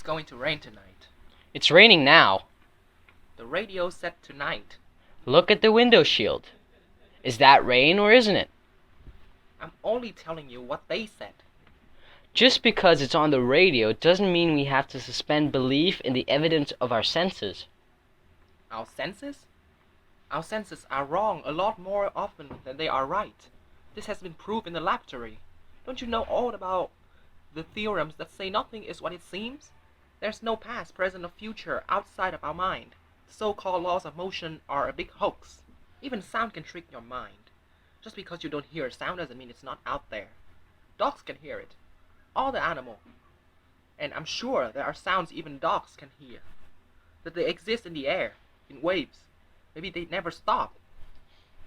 going to rain tonight. It's raining now. The radio said tonight. Look at the window shield. Is that rain or isn't it? I'm only telling you what they said. Just because it's on the radio doesn't mean we have to suspend belief in the evidence of our senses. Our senses? Our senses are wrong a lot more often than they are right. This has been proved in the laboratory. Don't you know all about the theorems that say nothing is what it seems? There's no past, present, or future outside of our mind. The so-called laws of motion are a big hoax. Even sound can trick your mind. Just because you don't hear a sound doesn't mean it's not out there. Dogs can hear it. All the animals. And I'm sure there are sounds even dogs can hear. That they exist in the air, in waves. Maybe they never stop.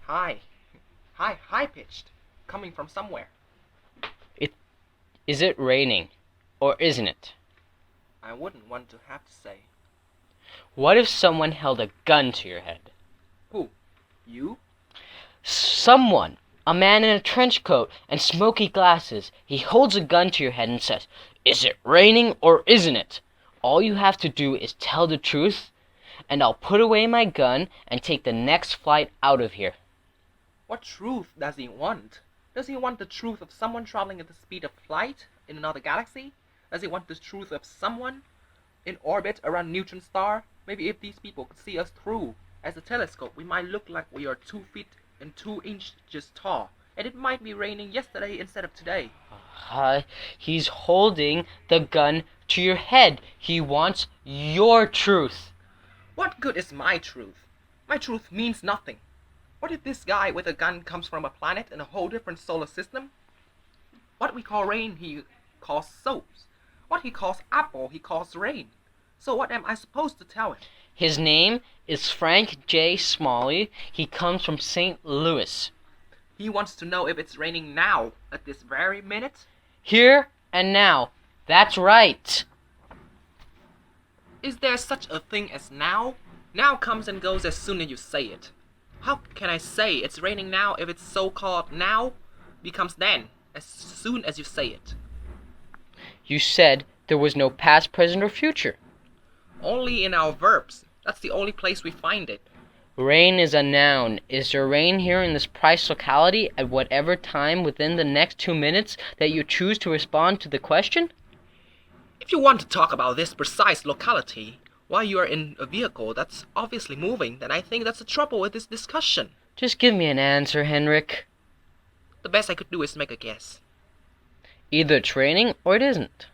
High-pitched, coming from somewhere. Is it raining or isn't it? I wouldn't want to have to say. What if someone held a gun to your head? Who? You? Someone. A man in a trench coat and smoky glasses. He holds a gun to your head and says, "Is it raining or isn't it? All you have to do is tell the truth, and I'll put away my gun and take the next flight out of here." What truth does he want? Does he want the truth of someone traveling at the speed of light in another galaxy? Does he want the truth of someone in orbit around neutron star? Maybe if these people could see us through as a telescope, we might look like we are 2 feet and 2 inches tall, and it might be raining yesterday instead of today. He's holding the gun to your head. He wants your truth. What good is my truth? My truth means nothing. What if this guy with a gun comes from a planet in a whole different solar system? What we call rain, he calls soaps. What he calls apple, he calls rain. So what am I supposed to tell him? His name is Frank J. Smalley. He comes from St. Louis. He wants to know if it's raining now, at this very minute? Here and now. That's right. Is there such a thing as now? Now comes and goes as soon as you say it. How can I say it's raining now if it's so-called now becomes then, as soon as you say it? You said there was no past, present, or future. Only in our verbs. That's the only place we find it. Rain is a noun. Is there rain here in this precise locality at whatever time within the next 2 minutes that you choose to respond to the question? If you want to talk about this precise locality while you are in a vehicle that's obviously moving, then I think that's the trouble with this discussion. Just give me an answer, Henrik. The best I could do is make a guess. Either it's raining or it isn't.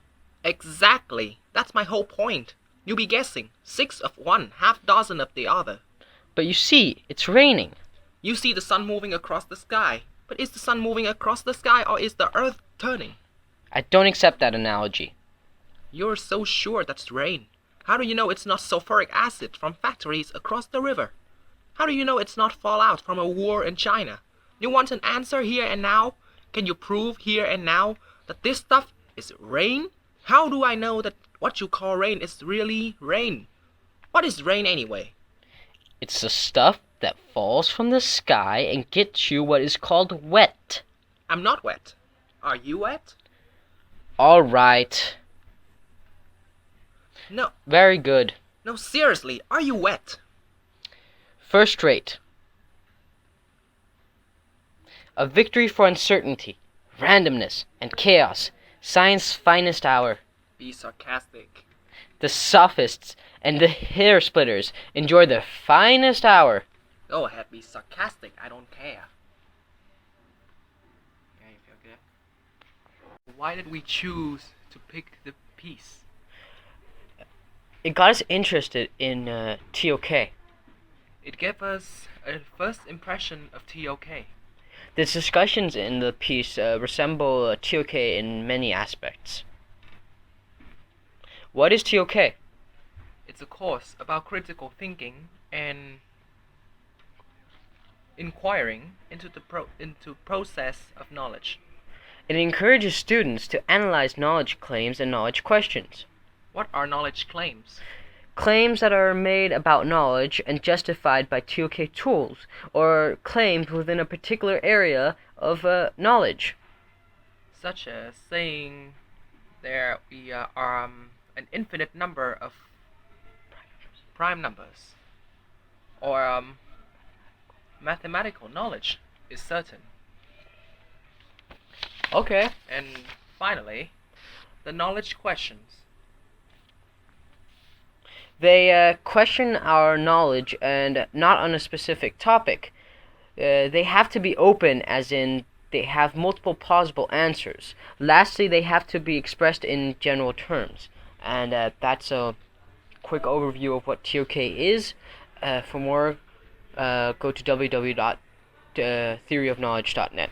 Exactly. That's my whole point. You'll be guessing 6 of one, half dozen of the other. But you see, it's raining. You see the sun moving across the sky. But is the sun moving across the sky or is the earth turning? I don't accept that analogy. You're so sure that's rain. How do you know it's not sulfuric acid from factories across the river? How do you know it's not fallout from a war in China? You want an answer here and now? Can you prove here and now that this stuff is rain? How do I know that what you call rain is really rain? What is rain anyway? It's the stuff that falls from the sky and gets you what is called wet. I'm not wet. Are you wet? All right. No. Very good. No, seriously, are you wet? First rate. A victory for uncertainty, randomness, and chaos. Science's finest hour. Be sarcastic. The sophists and the hair splitters enjoy their finest hour. Go ahead, be sarcastic. I don't care. Yeah, you feel good? Why did we choose to pick the piece? It got us interested in TOK. It gave us a first impression of TOK. The discussions in the piece resemble TOK in many aspects. What is TOK? It's a course about critical thinking and inquiring into the process of knowledge. It encourages students to analyze knowledge claims and knowledge questions. What are knowledge claims? Claims that are made about knowledge and justified by TOK tools, or claims within a particular area of knowledge. Such as saying there we are an infinite number of prime numbers, or mathematical knowledge is certain. Okay. And finally, the knowledge questions. They question our knowledge and not on a specific topic. They have to be open, as in they have multiple plausible answers. Lastly, they have to be expressed in general terms. And that's a quick overview of what TOK is. For more, go to www.theoryofknowledge.net.